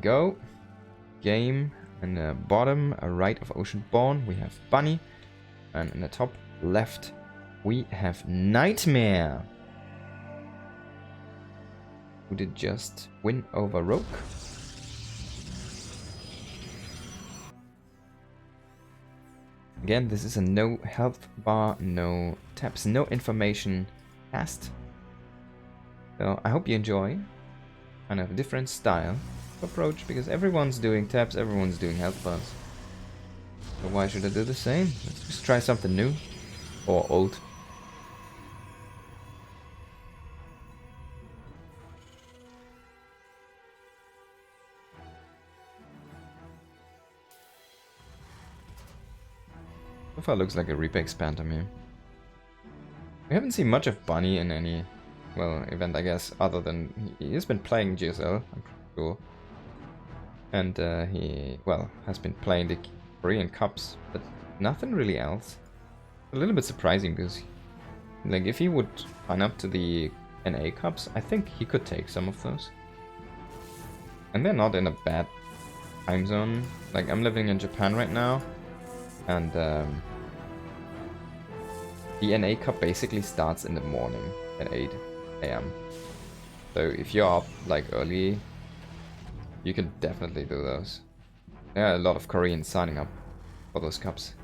go. Game. In the bottom right of Oceanborn we have Bunny. And in the top left we have Nightmare. Who did just win over Rogue. Again, this is a no health bar, no taps, no information cast. So I hope you enjoy. Kind of a different style of approach, because everyone's doing taps, everyone's doing health bars. So why should I do the same? Let's just try something new. Or old. So far looks like a Reaper Expand to me. We haven't seen much of Bunny in any, well, event, I guess, other than he has been playing GSL, I'm pretty sure. And he, well, has been playing the Korean Cups, but nothing really else. A little bit surprising because, like, if he would sign up to the NA Cups, I think he could take some of those. And they're not in a bad time zone. Like, I'm living in Japan right now, and the NA Cup basically starts in the morning at 8 AM. So if you're up like early, you can definitely do those. There are a lot of Koreans signing up for those cups.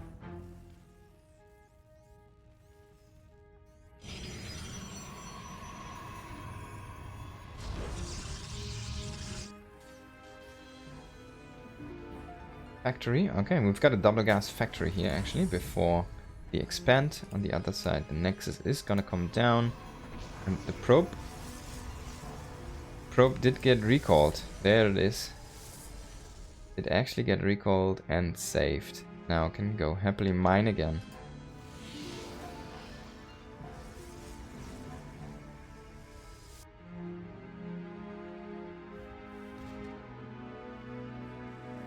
Factory, okay, we've got a double gas factory here actually before the expand. On the other side the Nexus is gonna come down, and the probe did get recalled. There it is. It actually get recalled and saved. Now can go happily mine again.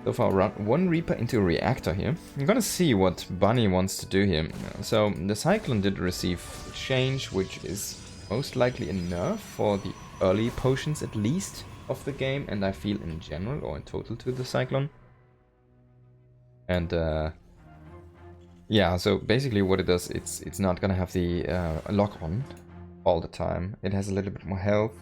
So far, run one Reaper into a reactor here. I'm gonna see what Bunny wants to do here. So the Cyclone did receive change, which is most likely a nerf for the early potions at least of the game, and I feel in general or in total to the Cyclone. And yeah, so basically what it does, it's not gonna have the lock on all the time. It has a little bit more health,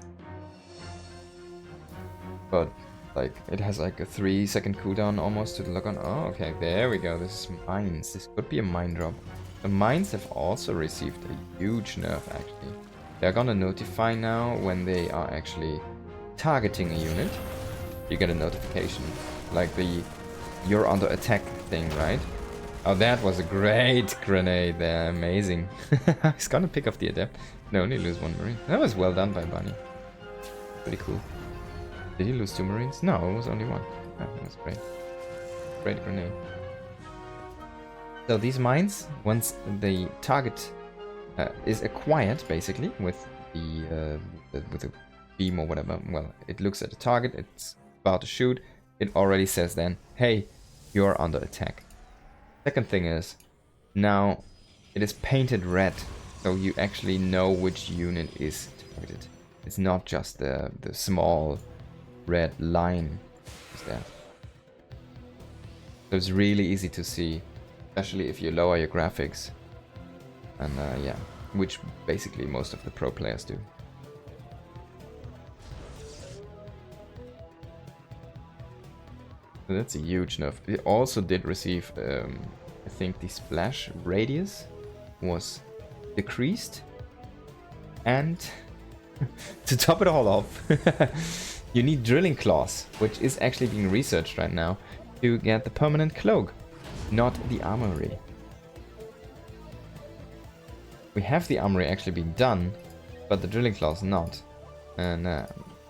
but like it has like a 3-second cooldown almost to the lock on. Oh, okay, there we go. This is mines. This could be a mine drop. The mines have also received a huge nerf actually. They're gonna notify now when they are actually targeting a unit. You get a notification, like the "you're under attack" thing, right? Oh, that was a great grenade there. Amazing. He's gonna pick up the adept. No, only lose one marine. That was well done by Bunny. Pretty cool. Did he lose 2 marines? No, it was only 1. Oh, that was great. Great grenade. So these mines, once the target is acquired, basically with the beam or whatever. Well, it looks at the target. It's about to shoot. It already says then, "Hey, you're under attack." Second thing is, now it is painted red, so you actually know which unit is targeted. It's not just the small red line is there. So it's really easy to see, especially if you lower your graphics. And yeah, which basically most of the pro players do. So that's a huge nerf. It also did receive, I think the splash radius was decreased. And to top it all off, you need drilling claws, which is actually being researched right now to get the permanent cloak, not the armory. We have the armory actually being done, but the drilling claws not. And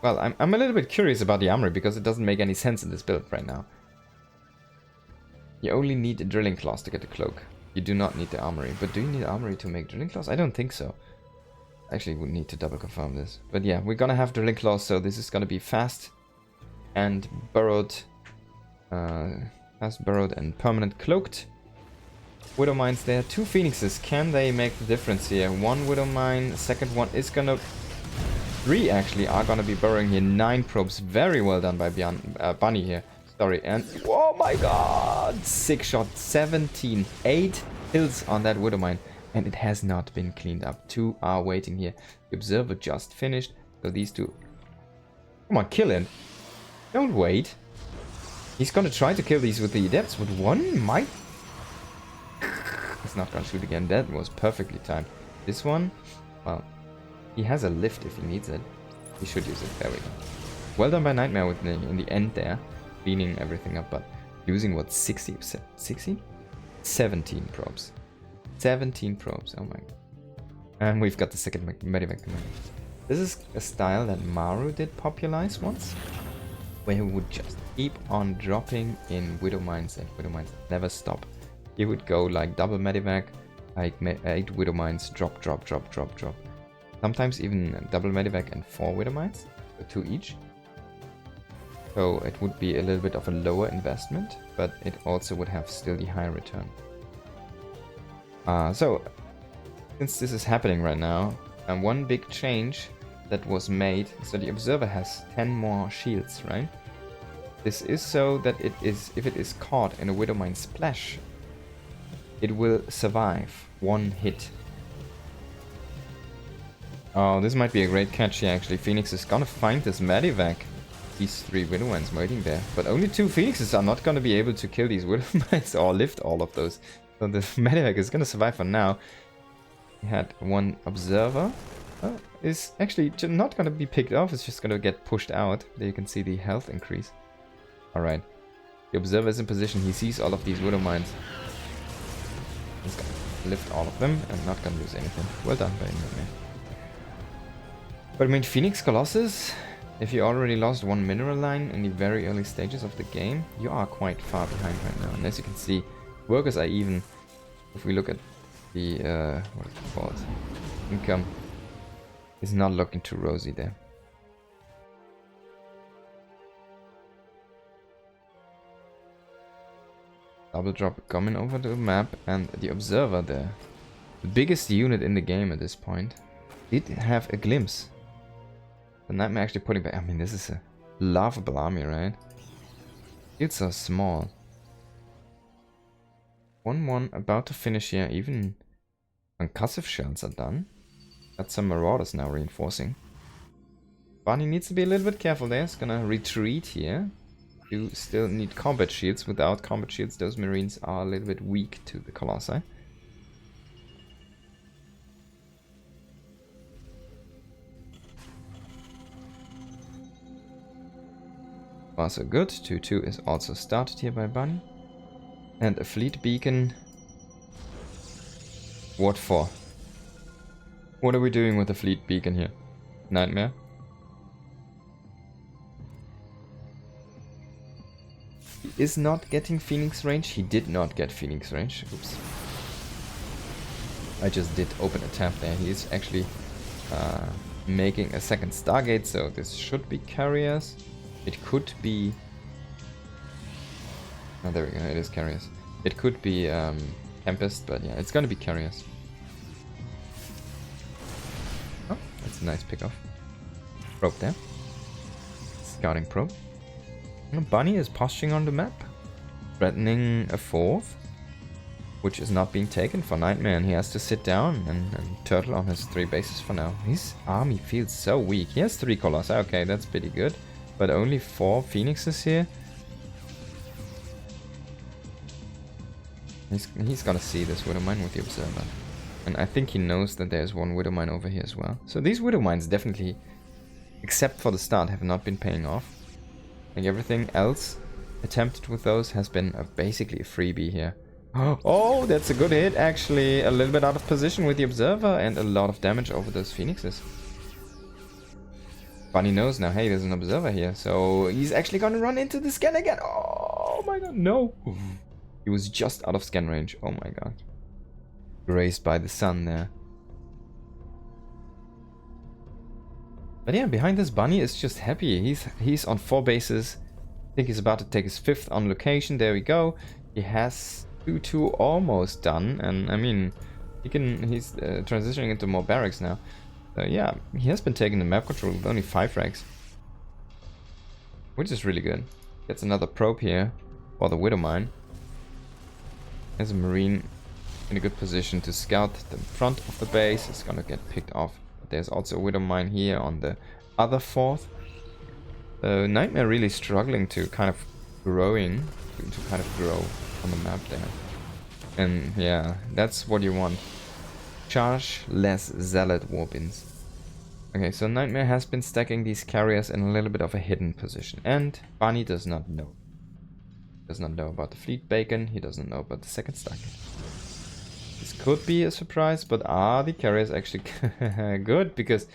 well, I'm a little bit curious about the armory because it doesn't make any sense in this build right now. You only need the drilling claws to get the cloak. You do not need the armory. But do you need armory to make drilling claws? I don't think so. Actually, we need to double confirm this. But yeah, we're gonna have drilling claws, so this is gonna be fast and burrowed. Fast burrowed and permanent cloaked. Widow mines there. 2 phoenixes. Can they make the difference here? 1 widow mine. Second one is gonna 3 actually are gonna be burrowing here. 9 probes. Very well done by Bunny here. Sorry. And oh my god! 6 shot, 17. 8 kills on that Widow Mine. And it has not been cleaned up. 2 are waiting here. The Observer just finished. So these 2... Come on, kill it. Don't wait. He's gonna try to kill these with the Adepts, but 1 might... He's not gonna shoot again. That was perfectly timed. This one... Well... He has a lift if he needs it. He should use it. There we go. Well done by Nightmare with in the end there. Cleaning everything up, but using what, 60? 17 probes. 17 probes. Oh my god. And we've got the second Medivac command. This is a style that Maru did popularize once. Where he would just keep on dropping in Widow Mines and Widow Mines never stop. He would go like double Medivac, like 8 Widow Mines, drop, drop, drop, drop, drop. Sometimes even double Medivac and 4 Widow Mines, so 2 each. So it would be a little bit of a lower investment, but it also would have still the high return. So, since this is happening right now, and one big change that was made, so the Observer has 10 more shields, right? This is so that it is, if it is caught in a Widow Mine splash, it will survive 1 hit. Oh, this might be a great catch here actually. Phoenix is gonna find this Medivac. These 3 Widow Mines waiting there. But only 2 Phoenixes are not gonna be able to kill these Widow Mines or lift all of those. So the Medivac is gonna survive for now. He had 1 Observer. Is actually not gonna be picked off, it's just gonna get pushed out. There you can see the health increase. Alright. The Observer is in position, he sees all of these Widow Mines. He's gonna lift all of them and not gonna lose anything. Well done by Nightmare. But I mean, Phoenix Colossus, if you already lost 1 mineral line in the very early stages of the game, you are quite far behind right now. And as you can see, workers are even, if we look at the, what is it called, income, is not looking too rosy there. Double drop coming over the map, and the Observer there, the biggest unit in the game at this point, did have a glimpse. The Nightmare actually putting back. I mean, this is a laughable army, right? It's so small. 1-1 about to finish here. Even concussive shells are done. Got some Marauders now reinforcing. Bunny needs to be a little bit careful there. He's gonna retreat here. You still need combat shields. Without combat shields, those Marines are a little bit weak to the Colossi. Far so good. 2-2 is also started here by Bunny. And a fleet beacon. What for? What are we doing with the fleet beacon here? Nightmare? He is not getting Phoenix range. He did not get Phoenix range. Oops. I just did open a tab there. He is actually making a second Stargate, so this should be carriers. It could be... Oh, there we go. It is carriers. It could be Tempest, but yeah, it's gonna be carriers. Oh, that's a nice pickoff. Probe there. Scouting probe. And Bunny is posturing on the map. Threatening a 4th. Which is not being taken for Nightmare, and he has to sit down and turtle on his 3 bases for now. His army feels so weak. He has 3 Colossi. Okay, that's pretty good. But only 4 Phoenixes here. He's gonna see this Widow Mine with the Observer. And I think he knows that there's 1 Widow Mine over here as well. So these Widow Mines definitely, except for the start, have not been paying off. I think everything else attempted with those has been basically a freebie here. Oh, that's a good hit actually. A little bit out of position with the Observer and a lot of damage over those Phoenixes. Bunny knows now, hey, there's an Observer here. So he's actually gonna run into the scan again. Oh my god, no. He was just out of scan range. Oh my god. Grazed by the sun there. But yeah, behind this Bunny is just happy. He's on 4 bases. I think he's about to take his 5th on location. There we go. He has 2-2 almost done. And I mean, he's transitioning into more barracks now. So yeah, he has been taking the map control with only 5 frags, which is really good. Gets another probe here for the Widow Mine. As a Marine in a good position to scout the front of the base. It's gonna get picked off. But there's also a Widow Mine here on the other 4th. Nightmare really struggling to kind of grow on the map there. And yeah, that's what you want. Charge less Zealot Warbins. Okay, so Nightmare has been stacking these carriers in a little bit of a hidden position. And Bunny does not know. Does not know about the Fleet Bacon. He doesn't know about the second stack. This could be a surprise, but are the carriers actually good? Because,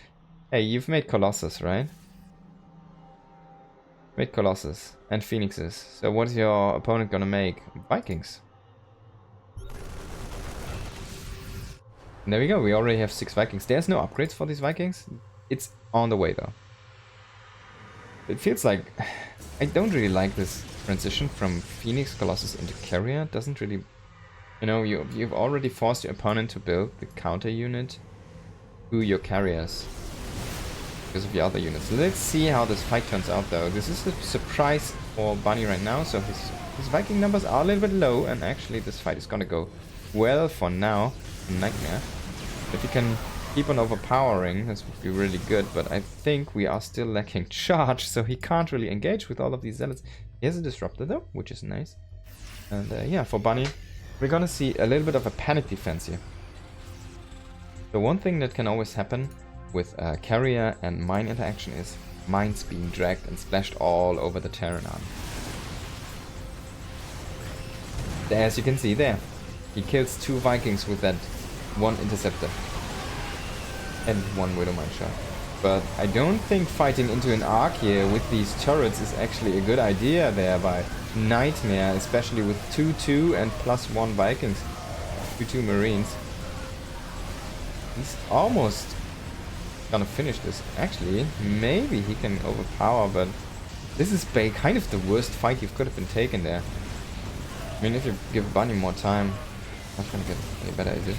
hey, you've made Colossus, right? Made Colossus and Phoenixes. So what is your opponent gonna make? Vikings. And there we go. We already have 6 Vikings. There's no upgrades for these Vikings. It's on the way though. It feels like I don't really like this transition from Phoenix Colossus into Carrier. Doesn't really, you know, you've already forced your opponent to build the counter unit to your carriers because of the other units. Let's see how this fight turns out though. This is a surprise for Bunny right now, so his Viking numbers are a little bit low, and actually this fight is gonna go well for now. Nightmare. If he can keep on overpowering, this would be really good, but I think we are still lacking charge, so he can't really engage with all of these zealots. He has a disruptor though, which is nice. And yeah, for Bunny, we're gonna see a little bit of a panic defense here. The one thing that can always happen with carrier and mine interaction is mines being dragged and splashed all over the Terran army. As you can see there, he kills 2 Vikings with that 1 interceptor and 1 Widow Mine shot. But I don't think fighting into an arc here with these turrets is actually a good idea there by Nightmare, especially with 2-2 and +1 Vikings, 2-2 Marines. He's almost gonna finish this. Actually, maybe he can overpower, but this is kind of the worst fight you could have been taken there. I mean, if you give Bunny more time, not gonna get any better, is it?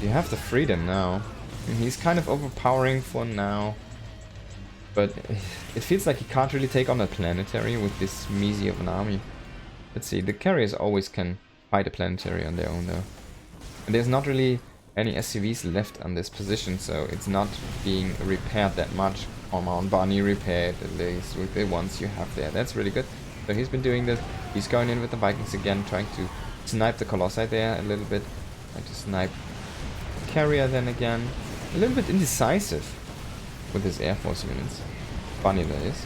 You have the freedom now. And he's kind of overpowering for now. But it feels like he can't really take on a planetary with this measly of an army. Let's see, the carriers always can fight a planetary on their own though. And there's not really any SCVs left on this position, so it's not being repaired that much. Come on, Bunny, repaired at least with the ones you have there. That's really good. So he's been doing this. He's going in with the Vikings again, trying to snipe the Colossi there a little bit. Trying to snipe the carrier then again. A little bit indecisive with his Air Force units. Bunny, that is.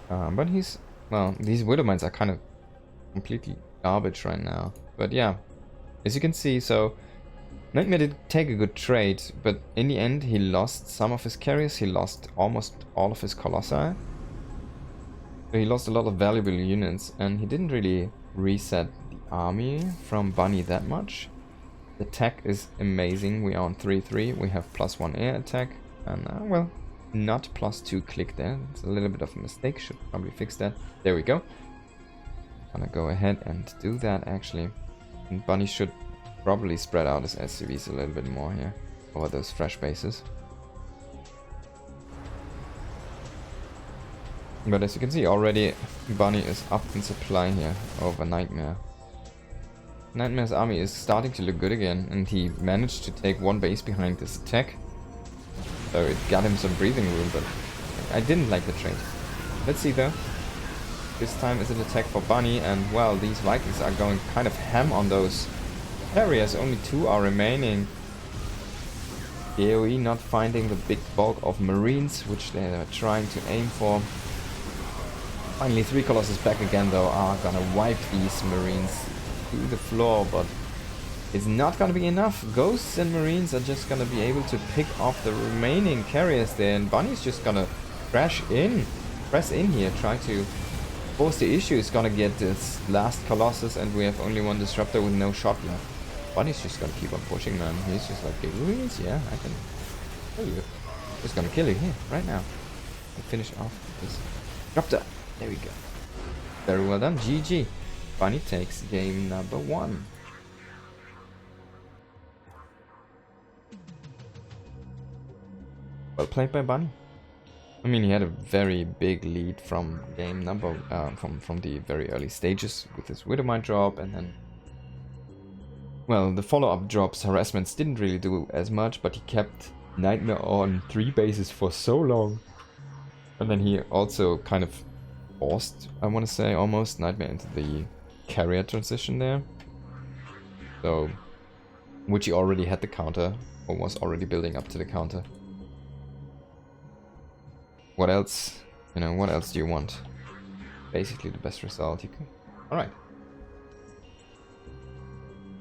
But he's... well, these Widow Mines are kind of completely garbage right now. But yeah, as you can see, so Nightmare did take a good trade, but in the end he lost some of his carriers. He lost almost all of his Colossi. So he lost a lot of valuable units, and he didn't really reset the army from Bunny that much. The attack is amazing. We are on 3-3. We have +1 air attack. And, well, not +2 click there. It's a little bit of a mistake. Should probably fix that. There we go. Gonna go ahead and do that, actually. And Bunny should probably spread out his SCVs a little bit more here over those fresh bases. But as you can see already, Bunny is up in supply here over Nightmare. Nightmare's army is starting to look good again, and he managed to take 1 base behind this attack. So it got him some breathing room, but I didn't like the trade. Let's see though. This time is an attack for Bunny, and well, these Vikings are going kind of ham on those carriers. Only 2 are remaining. AoE not finding the big bulk of Marines, which they are trying to aim for. Finally, 3 Colossus back again though are gonna wipe these Marines to the floor, but it's not gonna be enough. Ghosts and Marines are just gonna be able to pick off the remaining carriers there, and Bunny's just gonna press in here, try to force the issue. Is gonna get this last Colossus, and we have only 1 disruptor with no shot left. Bunny's just gonna keep on pushing, man. He's just like, Marines, yeah, I can kill you. Just gonna kill you here, right now. And finish off this disruptor. There we go. Very well done. GG. Bunny takes game number 1. Well played by Bunny. I mean, he had a very big lead from game number, from the very early stages with his Widowmine drop, and then, well, the follow-up drops, harassments didn't really do as much, but he kept Nightmare on 3 bases for so long. And then he also kind of forced, I want to say, almost Nightmare into the carrier transition there. So, which he already had the counter, or was already building up to the counter. What else? You know, what else do you want? Basically the best result you can. Alright.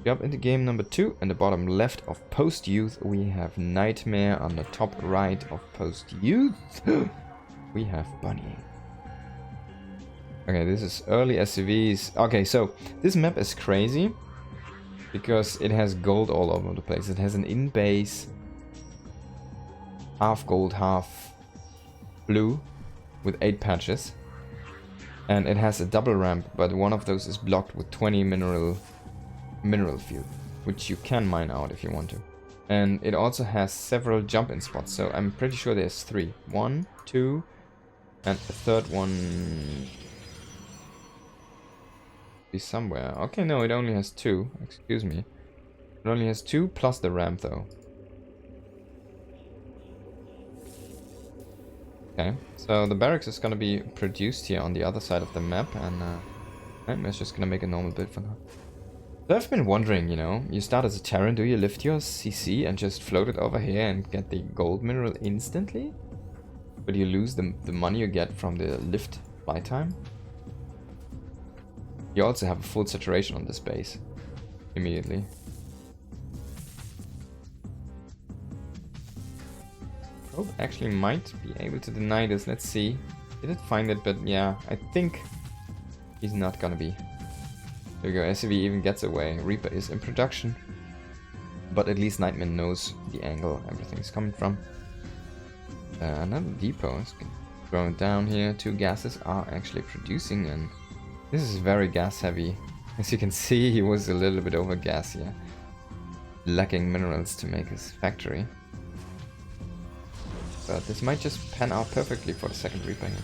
Jump into game number 2. In the bottom left of Post Youth, we have Nightmare. On the top right of Post Youth, we have Bunny. Okay, this is early SCVs. Okay, so this map is crazy because it has gold all over the place. It has an in-base half gold, half blue with 8 patches, and it has a double ramp, but one of those is blocked with 20 mineral field, which you can mine out if you want to. And it also has several jump-in spots, so I'm pretty sure there's 3. 1, 2, and the third one is somewhere. Okay, no, it only has 2. Excuse me. It only has 2 plus the ramp, though. Okay, so the barracks is gonna be produced here on the other side of the map, and Nightmare's just gonna make a normal build for now. So I've been wondering, you know, you start as a Terran, do you lift your CC and just float it over here and get the gold mineral instantly? But you lose the money you get from the lift flight time? You also have a full saturation on this base immediately. Probe actually might be able to deny this. Let's see. Did it find it? But yeah, I think he's not gonna be. There we go. SCV even gets away. Reaper is in production. But at least Nightmare knows the angle everything's coming from. Another depot is thrown down here. 2 gases are actually producing, and this is very gas heavy. As you can see, he was a little bit over gas here, lacking minerals to make his factory. But this might just pan out perfectly for the second Reaper here.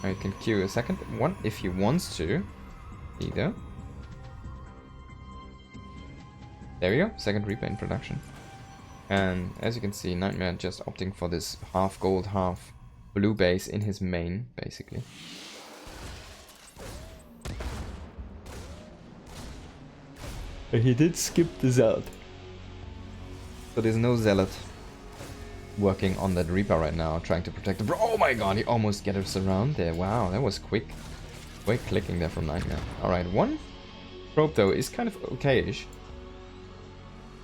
Now you can queue a second one if he wants to. Either. There we go, second Reaper in production. And as you can see, Nightmare just opting for this half gold, half blue base in his main, basically. But he did skip the Zealot. So there's no Zealot working on that Reaper right now, trying to protect him. Oh my god, he almost get us around there. Wow, that was quick. Quick clicking there from Nightmare. Alright, 1 probe though is kind of okay-ish.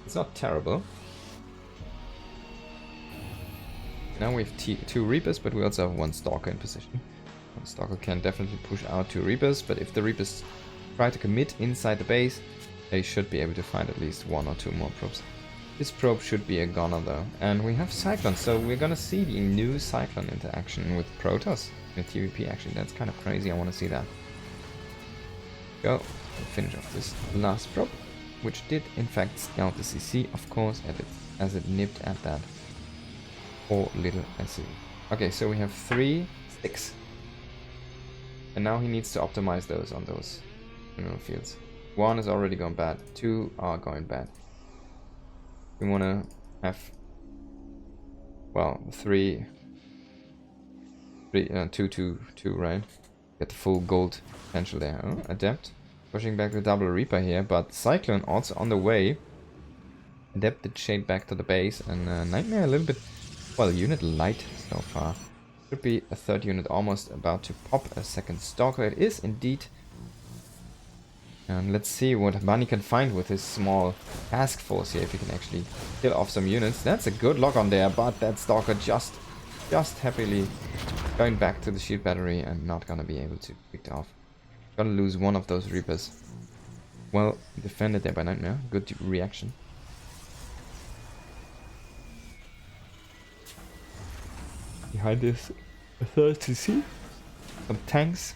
It's not terrible. Now we have 2 Reapers, but we also have 1 Stalker in position. 1 Stalker can definitely push out 2 Reapers, but if the Reapers try to commit inside the base, they should be able to find at least 1 or 2 more probes. This probe should be a goner though. And we have Cyclone, so we're gonna see the new Cyclone interaction with Protoss in TVP actually. That's kind of crazy, I want to see that. Go, we'll finish off this last probe, which did in fact scout the CC, of course, as it nipped at that poor little SC. Okay, so we have 3 sticks. And now he needs to optimize those on those mineral fields. 1 is already going bad, 2 are going bad. We want to have, well, 2, 2, 2, right? Get the full gold potential there. Oh, Adept pushing back the double Reaper here, but Cyclone also on the way. Adept did shade back to the base, and Nightmare a little bit, well, unit light so far. Should be a 3rd unit almost about to pop a 2nd Stalker. It is indeed. And let's see what Bunny can find with his small task force here, if he can actually kill off some units. That's a good lock on there, but that Stalker just happily going back to the shield battery and not gonna be able to pick it off. Gonna lose 1 of those Reapers. Well defended there by Nightmare. Good reaction. Behind this, a 3rd CC. Some tanks.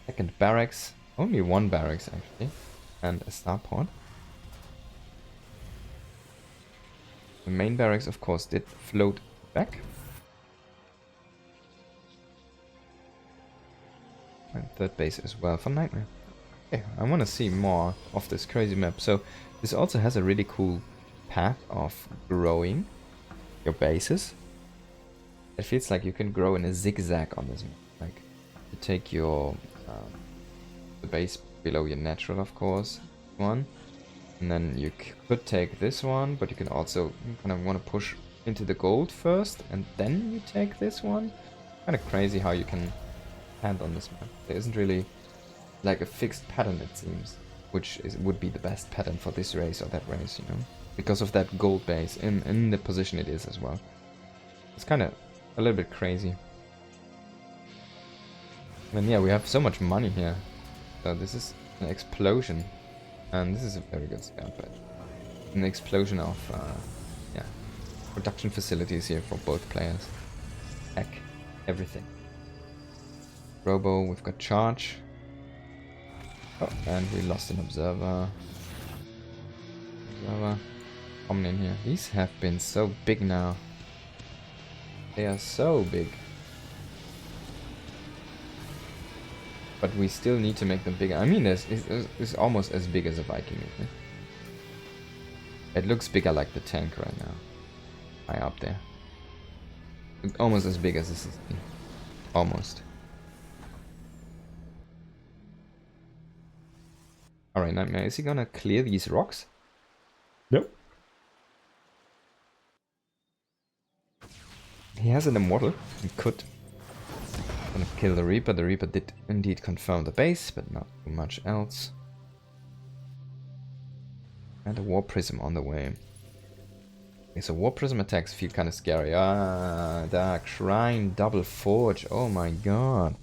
2nd barracks. Only 1 barracks actually, and a starport. The main barracks of course did float back. And third base as well for Nightmare. Okay, I want to see more of this crazy map. So this also has a really cool path of growing your bases. It feels like you can grow in a zigzag on this map. Like you take your the base below your natural, of course, one, and then you could take this one, but you can also kind of want to push into the gold first, and then you take this one. Kind of crazy how you can hand on this map. There isn't really like a fixed pattern, it seems, which would be the best pattern for this race or that race, you know, because of that gold base in the position it is as well. It's kind of a little bit crazy. And yeah, we have so much money here. So this is an explosion, and this is a very good scout, but an explosion of yeah, production facilities here for both players. Heck, everything. Robo, we've got charge. Oh, and we lost an observer. Observer coming in here. These have been so big now. They are so big. But we still need to make them bigger. I mean, it's almost as big as a Viking. Isn't it? It looks bigger like the tank right now. High up there. Almost as big as this is. Almost. Alright, Nightmare, is he gonna clear these rocks? Nope. He has an immortal. He could. Gonna kill the Reaper. The Reaper did indeed confirm the base, but not too much else. And a War Prism on the way. Okay, so War Prism attacks feel kind of scary. Ah, Dark Shrine, Double Forge. Oh my god.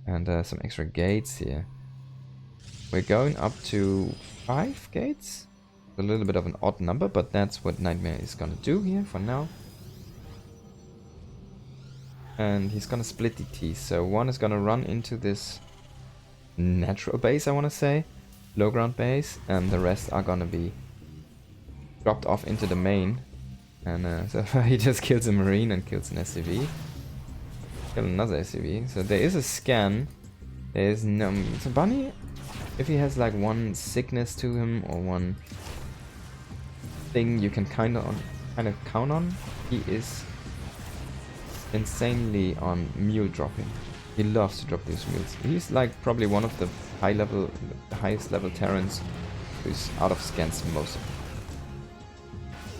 And some extra gates here. We're going up to 5 gates. A little bit of an odd number, but that's what Nightmare is gonna do here for now. And he's gonna split the T. So one is gonna run into this natural base, I wanna say. Low ground base. And the rest are gonna be dropped off into the main. And so he just kills a Marine and kills an SCV. Kill another SCV. So there is a scan. There is no... So Bunny, if he has like one sickness to him or one thing you can kind of count on, he is insanely on mule dropping. He loves to drop these mules. He's like probably one of the highest level Terrans who's out of scans most of them.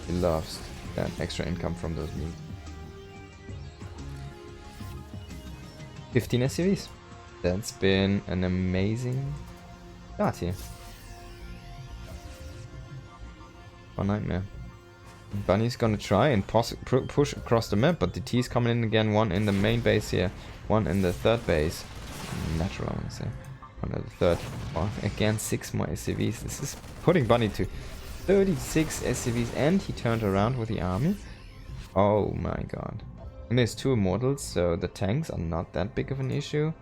He loves that extra income from those mules. 15 SCVs. That's been an amazing start here. For Nightmare. Bunny's gonna try and push across the map, but the T's coming in again. One in the main base here, one in the third base. Natural, I wanna say. One in the third. Oh, again, 6 more SCVs. This is putting Bunny to 36 SCVs, and he turned around with the army. Oh my god. And there's 2 immortals, so the tanks are not that big of an issue.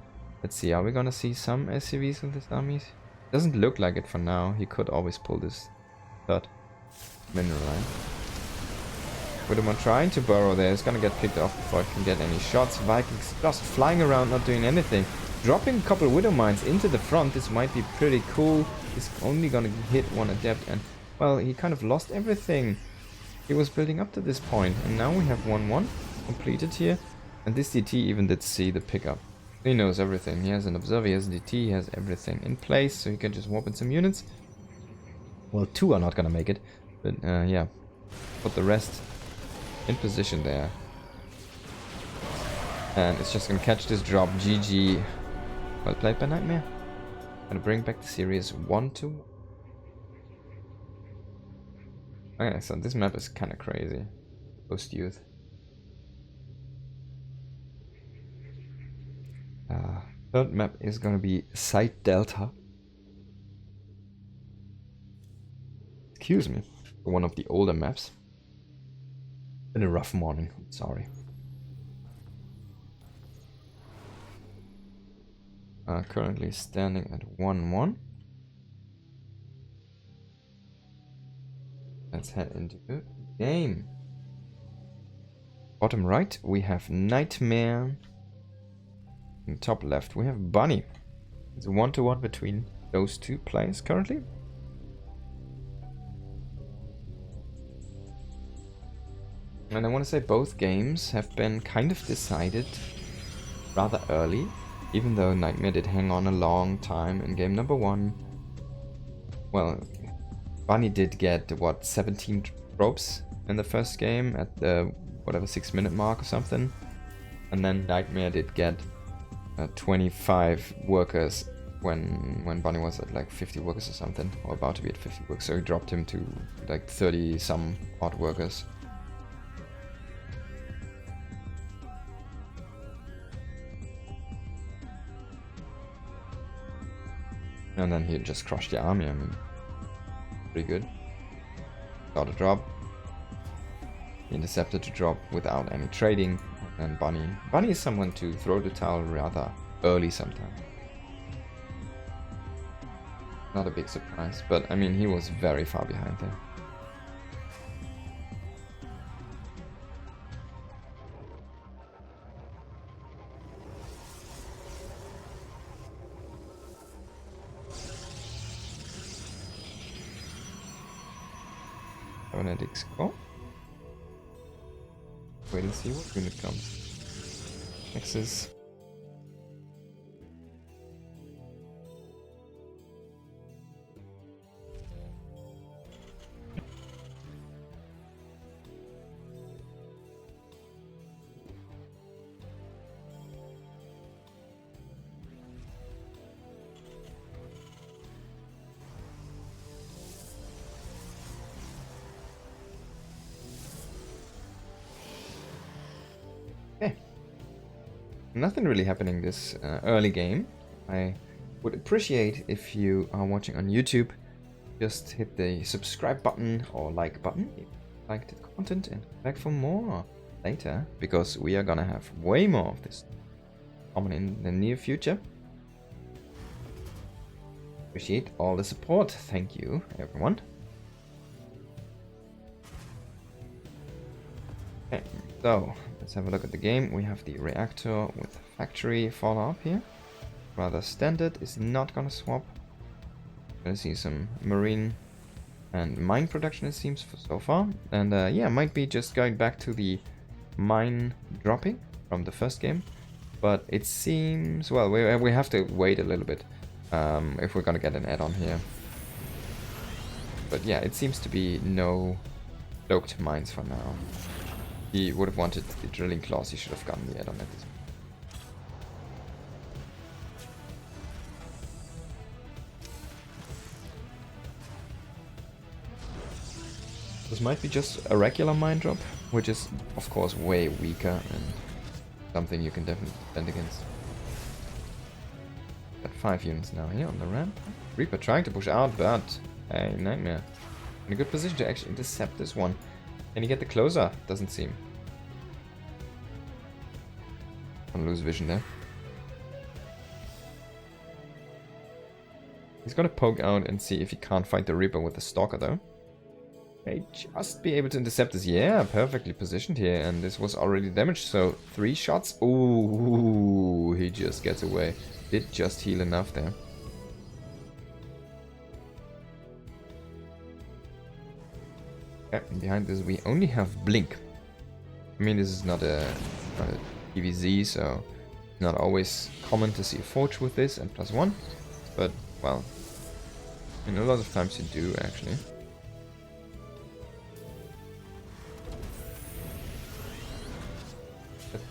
Let's see, are we gonna see some SCVs with his armies? Doesn't look like it for now. He could always pull this third mineral line. Widowman trying to burrow there. It's gonna get picked off before it can get any shots. Vikings just flying around, not doing anything. Dropping a couple Widow Mines into the front. This might be pretty cool. He's only gonna hit 1 adept, and well, he kind of lost everything he was building up to this point. And now we have 1-1 completed here. And this DT even did see the pickup. He knows everything. He has an observer, he has a DT, he has everything in place, so he can just warp in some units. Well, 2 are not gonna make it, but yeah, put the rest in position there. And it's just gonna catch this drop. GG. Well played by Nightmare. Gonna bring back the series 1-2. Okay, so this map is kind of crazy. Post youth. Third map is gonna be Site Delta. Excuse me. One of the older maps. Been a rough morning, sorry. Currently standing at 1-1. Let's head into the game. Bottom right, we have Nightmare. In top left, we have Bunny. It's a 1-to-1 between those two players currently. And I want to say both games have been kind of decided rather early, even though Nightmare did hang on a long time in game number 1. Well, Bunny did get, what, 17 ropes in the first game at the, whatever, 6-minute mark or something. And then Nightmare did get 25 workers when Bunny was at like 50 workers or something, or about to be at 50 workers, so he dropped him to like 30 some odd workers. And then he just crushed the army. I mean, pretty good. Got a drop. He intercepted to drop without any trading. And Bunny is someone to throw the towel rather early sometimes. Not a big surprise, but I mean, he was very far behind there. Phonetics go. Wait and see what unit comes. Nexus. Nothing really happening this early game. I would appreciate if you are watching on YouTube, just hit the subscribe button or like button if you liked the content and come back for more later, because we are gonna have way more of this coming in the near future. Appreciate all the support. Thank you, everyone. Okay, so let's have a look at the game. We have the reactor with factory follow-up here. Rather standard, is not gonna swap. Gonna see some marine and mine production, it seems, for so far. And yeah, might be just going back to the mine dropping from the first game. But it seems, well, we have to wait a little bit if we're gonna get an add-on here. But yeah, it seems to be no cloaked mines for now. He would have wanted the drilling claws, he should have gotten the add-on at this point. This might be just a regular mine drop, which is of course way weaker and something you can definitely defend against. Got 5 units now here on the ramp. Reaper trying to push out, but hey, Nightmare in a good position to actually intercept this one. Can he get the closer? Doesn't seem. Gonna lose vision there. He's gonna poke out and see if he can't fight the Reaper with the Stalker though. May just be able to intercept this. Yeah, perfectly positioned here, and this was already damaged, so 3 shots. Ooh, he just gets away. Did just heal enough there. Okay, and behind this we only have Blink. I mean, this is not a PVZ, so not always common to see a Forge with this and +1, but well, I mean, a lot of times you do actually.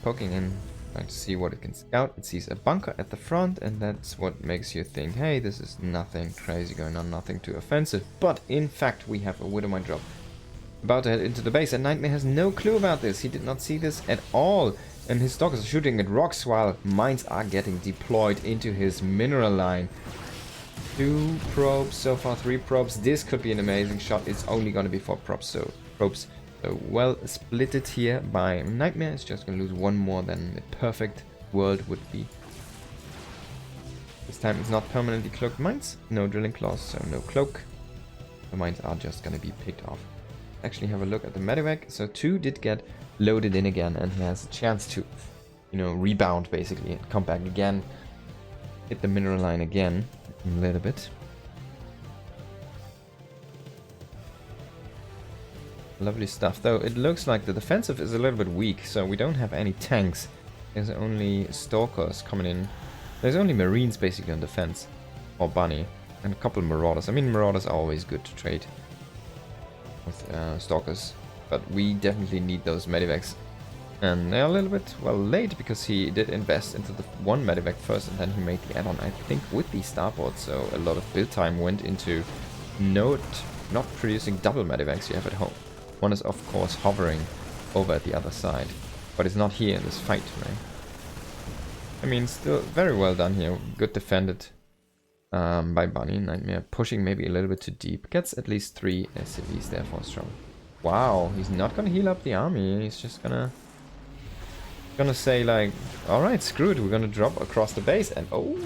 Poking in, trying to see what it can scout. It sees a bunker at the front, and that's what makes you think, hey, this is nothing crazy going on, nothing too offensive. But in fact, we have a Widow Mine drop about to head into the base, and Nightmare has no clue about this. He did not see this at all, and his stalkers are shooting at rocks while mines are getting deployed into his mineral line. 2 probes so far, 3 probes. This could be an amazing shot. It's only going to be 4 probes, so well splitted here by Nightmare. It's just going to lose 1 more than a perfect world would be. This time it's not permanently cloaked mines. No drilling claws, so no cloak. The mines are just going to be picked off. Actually have a look at the medevac. So 2 did get loaded in again, and he has a chance to, you know, rebound basically and come back again, hit the mineral line again a little bit. Lovely stuff, though it looks like the defensive is a little bit weak, so we don't have any tanks. There's only stalkers coming in. There's only marines basically on defense, or bunny, and a couple marauders. I mean, marauders are always good to trade with stalkers, but we definitely need those medivacs. And they're a little bit, well, late, because he did invest into the one medivac first, and then he made the add-on, I think, with the starboard, so a lot of build time went into not producing double medivacs you have at home. One is, of course, hovering over at the other side, but it's not here in this fight, right? I mean, still very well done here. Good defended by Bunny. Nightmare pushing maybe a little bit too deep. Gets at least 3 SCVs there for strong. Wow, he's not gonna heal up the army. He's just gonna say like, all right, screw it. We're gonna drop across the base. And oh,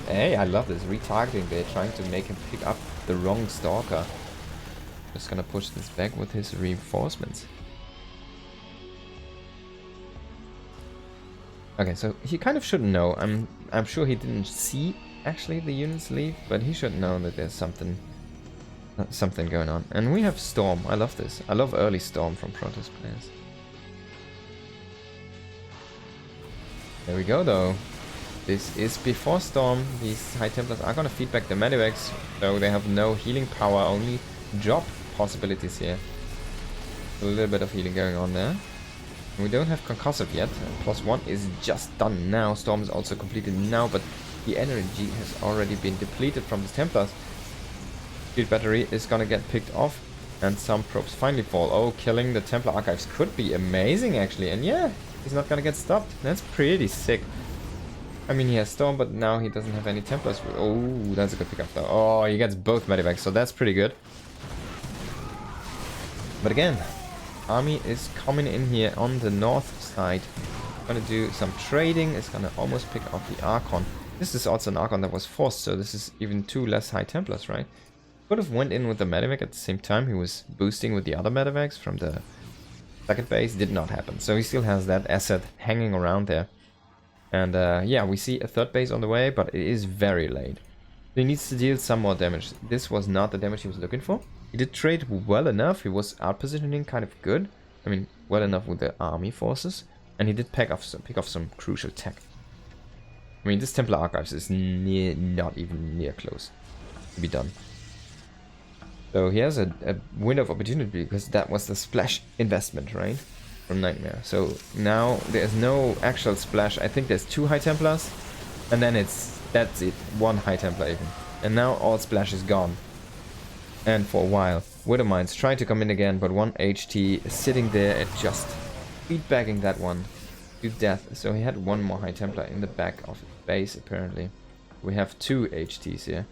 hey, I love this retargeting. They're trying to make him pick up the wrong stalker. Just gonna push this back with his reinforcements. Okay, so he kind of should know. I'm sure he didn't see actually the units leave, but he should know that there's something going on. And we have Storm. I love this. I love early Storm from Protoss players. There we go, though. This is before Storm. These High Templars are gonna feed back the medivacs, so they have no healing power, only drop possibilities here. A little bit of healing going on there. We don't have concussive yet. +1 is just done now. Storm is also completed now, but the energy has already been depleted from the Templars. Field battery is gonna get picked off, and some probes finally fall. Oh, killing the Templar archives could be amazing actually, and yeah, he's not gonna get stopped. That's pretty sick. I mean, he has Storm, but now he doesn't have any Templars. Oh, that's a good pickup though. Oh, he gets both medivacs, so that's pretty good. But again, army is coming in here on the north side. Gonna do some trading. It's gonna almost pick up the Archon. This is also an Archon that was forced, so this is even 2 less High Templars, right? Could have went in with the medivac at the same time. He was boosting with the other medivacs from the second base. Did not happen. So he still has that asset hanging around there. And yeah, we see a third base on the way, but it is very late. He needs to deal some more damage. This was not the damage he was looking for. He did trade well enough. He was out-positioning kind of good. I mean, well enough with the army forces. And he did pick off some crucial tech. I mean, this Templar Archives is not even near close to be done. So he has a window of opportunity, because that was the splash investment, right? From Nightmare. So now there's no actual splash. I think there's 2 High Templars. And then that's it. 1 High Templar even. And now all splash is gone. And for a while, Widowmines trying to come in again, but 1 HT is sitting there and just feedbacking that one to death. So he had 1 more High Templar in the back of his base, apparently. We have 2 HTs here.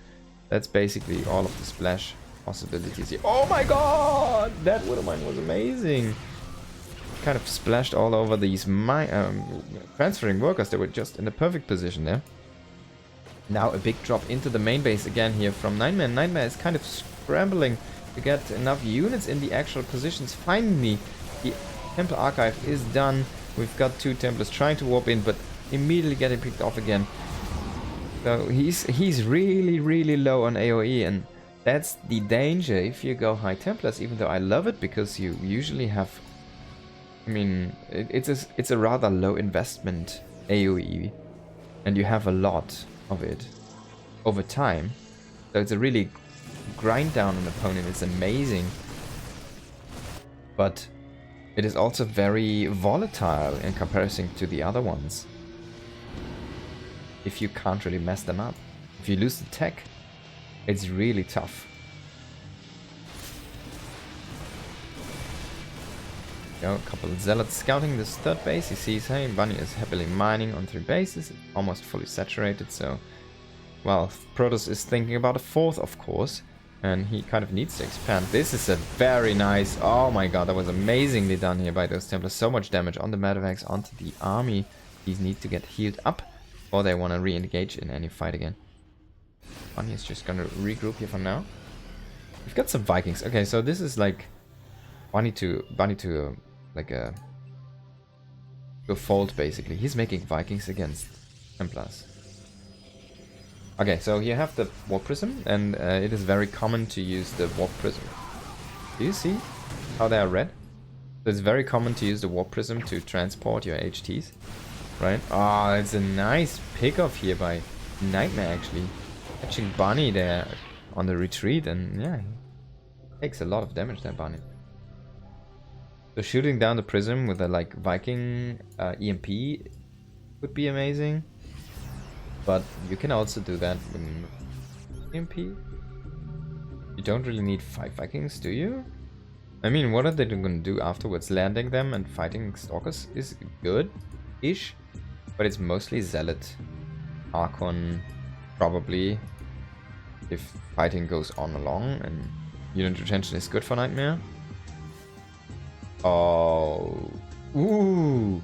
That's basically all of the splash possibilities here. Oh my god! That Widowmine was amazing! Kind of splashed all over these transferring workers. They were just in the perfect position there. Now a big drop into the main base again here from Nightmare. Nightmare is kind of scrambling to get enough units in the actual positions. Finally, the Templar Archive is done. We've got 2 Templars trying to warp in, but immediately getting picked off again. So he's really low on AoE, and that's the danger if you go High Templars, even though I love it, because you usually have... I mean, it's a rather low investment AoE, and you have a lot of it over time. So it's a really grind down an opponent. It's amazing. But it is also very volatile in comparison to the other ones. If you can't really mess them up. If you lose the tech, it's really tough. A couple of zealots scouting this third base. He sees, hey, Bunny is happily mining on 3 bases. It's almost fully saturated, so... Well, Protoss is thinking about a 4th, of course. And he kind of needs to expand. This is a very nice... Oh my god, that was amazingly done here by those Templars. So much damage on the medivacs, onto the army. These need to get healed up, or they want to re-engage in any fight again. Bunny is just gonna regroup here for now. We've got some Vikings. Okay, so this is like... Bunny to like a to a fault, basically. He's making Vikings against Templars. Okay, so you have the Warp Prism, and it is very common to use the Warp Prism. Do you see how they are red? So it's very common to use the Warp Prism to transport your HTs, right? Oh, it's a nice pickoff here by Nightmare, actually. Catching Bunny there on the retreat, and yeah, he takes a lot of damage there, Bunny. So shooting down the Prism with a, like, Viking EMP would be amazing. But you can also do that with EMP. You don't really need 5 Vikings, do you? I mean, what are they going to do afterwards? Landing them and fighting Stalkers is good-ish. But it's mostly Zealot. Archon, probably. If fighting goes on along. And unit retention is good for Nightmare. Oh. Ooh.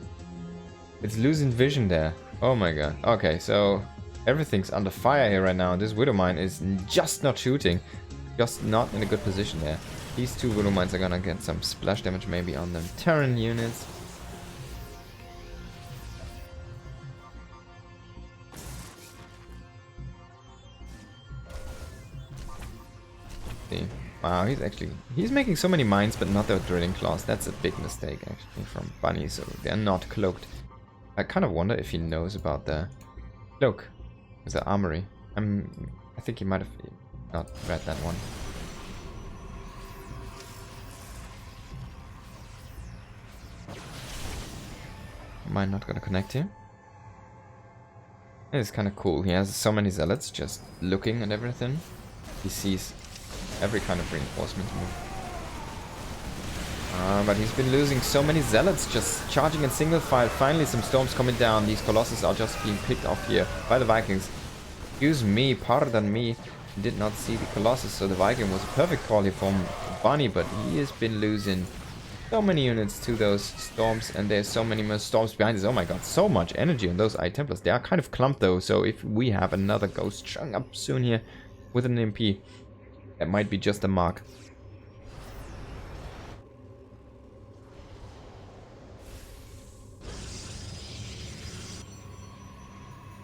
It's losing vision there. Oh my god. Okay, so everything's under fire here right now. This Widow Mine is just not shooting. Just not in a good position there. These 2 Widow Mines are gonna get some splash damage maybe on the Terran units. See. Wow, he's making so many mines but not the drilling claws. That's a big mistake actually from Bunny, so they're not cloaked. I kind of wonder if he knows about the cloak with the armory. I think he might have not read that one. Am I not gonna connect here? It's kind of cool. He has so many zealots just looking at everything. He sees every kind of reinforcement move. But he's been losing so many zealots just charging in single file. Finally some storms coming down. These colossus are just being picked off here by the Vikings. Excuse me, pardon me. Did not see the colossus, so the Viking was a perfect call here from Bunny, but he has been losing so many units to those storms, and there's so many more storms behind us. Oh my god, so much energy on those Eye Templars. They are kind of clumped though, so if we have another ghost showing up soon here with an MP, that might be just a mark.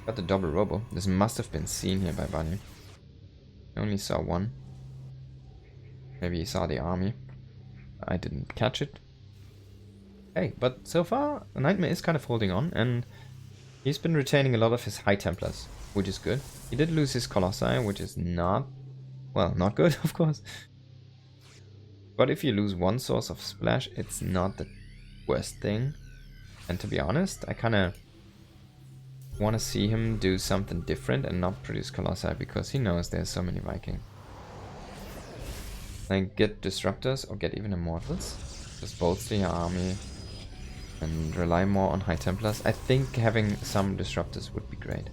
Got the double robo. This must have been seen here by Bunny. I only saw one. Maybe he saw the army. I didn't catch it. Hey, but so far, Nightmare is kind of holding on, and he's been retaining a lot of his High Templars, which is good. He did lose his Colossi, which is not, well, not good, of course. But if you lose one source of splash, it's not the worst thing. And to be honest, I kind of want to see him do something different and not produce Colossi, because he knows there's so many Vikings. Like, get Disruptors or get even Immortals. Just bolster your army and rely more on High Templars. I think having some Disruptors would be great.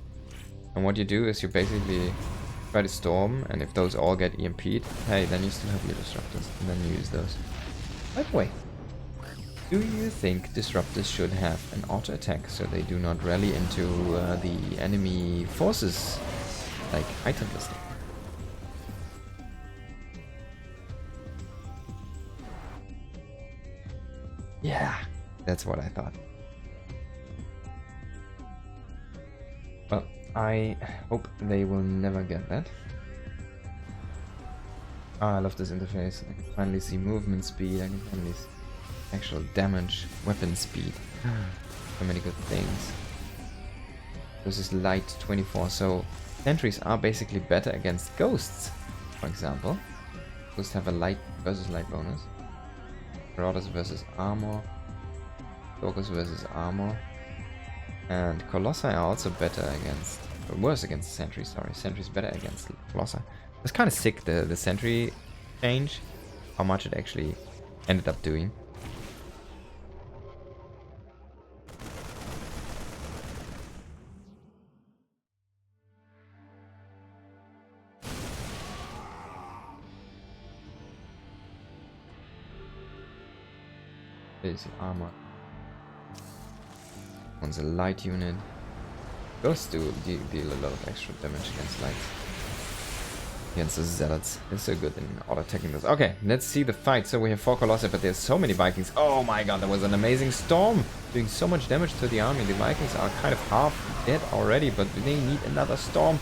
And what you do is you basically try to storm, and if those all get EMP'd, hey, then you still have your Disruptors, and then you use those. By the way, do you think Disruptors should have an auto attack so they do not rally into the enemy forces like High Templars do? Yeah, that's what I thought. Well, I hope they will never get that. Ah, I love this interface. I can finally see movement speed, I can finally see actual damage, weapon speed. So many good things. This is light 24, so sentries are basically better against ghosts, for example. Ghosts have a light versus light bonus. Marauders versus armor, Stalkers versus armor, and Colossi are also better against, or worse against Sentries, sorry. Sentries better against Colossi. It's kind of sick, the Sentry change, how much it actually ended up doing. There's armor. One's a light unit. Ghosts deal a lot of extra damage against lights. Against the zealots. They're so good in auto-attacking those. Okay, let's see the fight. So we have 4 Colossi, but there's so many Vikings. Oh my god, that was an amazing storm doing so much damage to the army. The Vikings are kind of half dead already, but they need another storm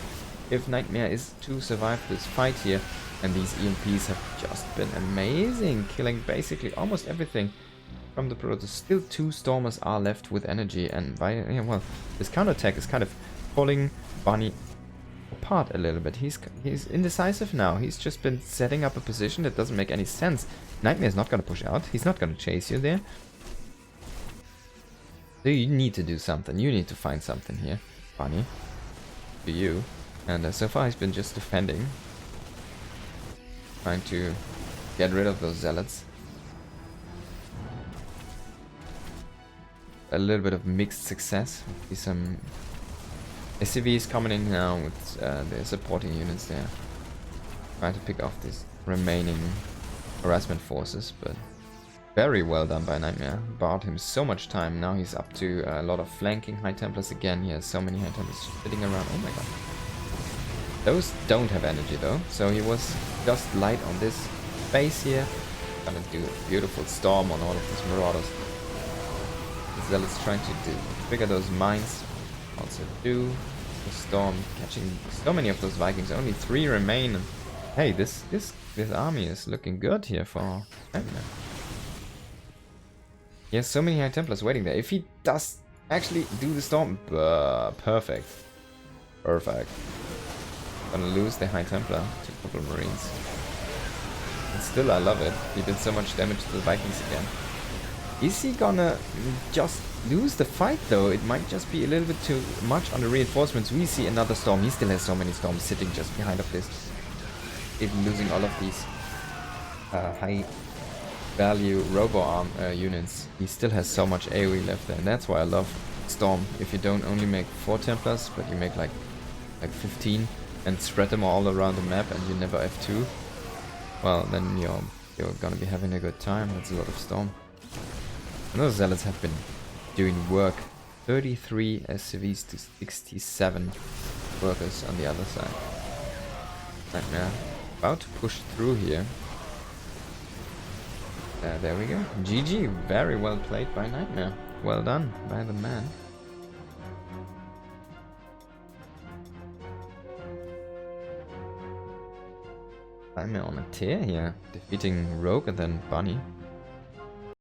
if Nightmare is to survive this fight here. And these EMPs have just been amazing, killing basically almost everything from the Protoss. Still 2 Stormers are left with energy, and yeah, well, this counterattack is kind of pulling Bunny apart a little bit. He's indecisive now. He's just been setting up a position that doesn't make any sense. Nightmare's not going to push out. He's not going to chase you there. So you need to do something. You need to find something here, Bunny. For you. And so far he's been just defending. Trying to get rid of those zealots. A little bit of mixed success. See some SCVs coming in now with their supporting units there. Trying to pick off these remaining harassment forces, but very well done by Nightmare. Bought him so much time. Now he's up to a lot of flanking High Templars again. He has so many High Templars sitting around. Oh my god. Those don't have energy though, so he was just light on this base here. Gonna do a beautiful storm on all of these Marauders. The Zealots trying to trigger those mines. Also do the storm, catching so many of those Vikings. Only 3 remain. And hey, this army is looking good here for Nightmare. He has so many High Templars waiting there. If he does actually do the storm, perfect. Perfect. Gonna lose the High Templar to Purple Marines. And still I love it. He did so much damage to the Vikings again. Is he gonna just lose the fight though? It might just be a little bit too much on the reinforcements. We see another storm. He still has so many storms sitting just behind of this. Even losing all of these high value robo-arm units. He still has so much AoE left there. And that's why I love Storm. If you don't only make 4 Templars, but you make like 15 and spread them all around the map and you never F2, well, then you're gonna be having a good time. That's a lot of Storm. And those Zealots have been doing work. 33 SCVs to 67 workers on the other side. Nightmare about to push through here. There we go. GG. Very well played by Nightmare. Well done by the man. Nightmare on a tear here. Defeating Rogue and then Bunny.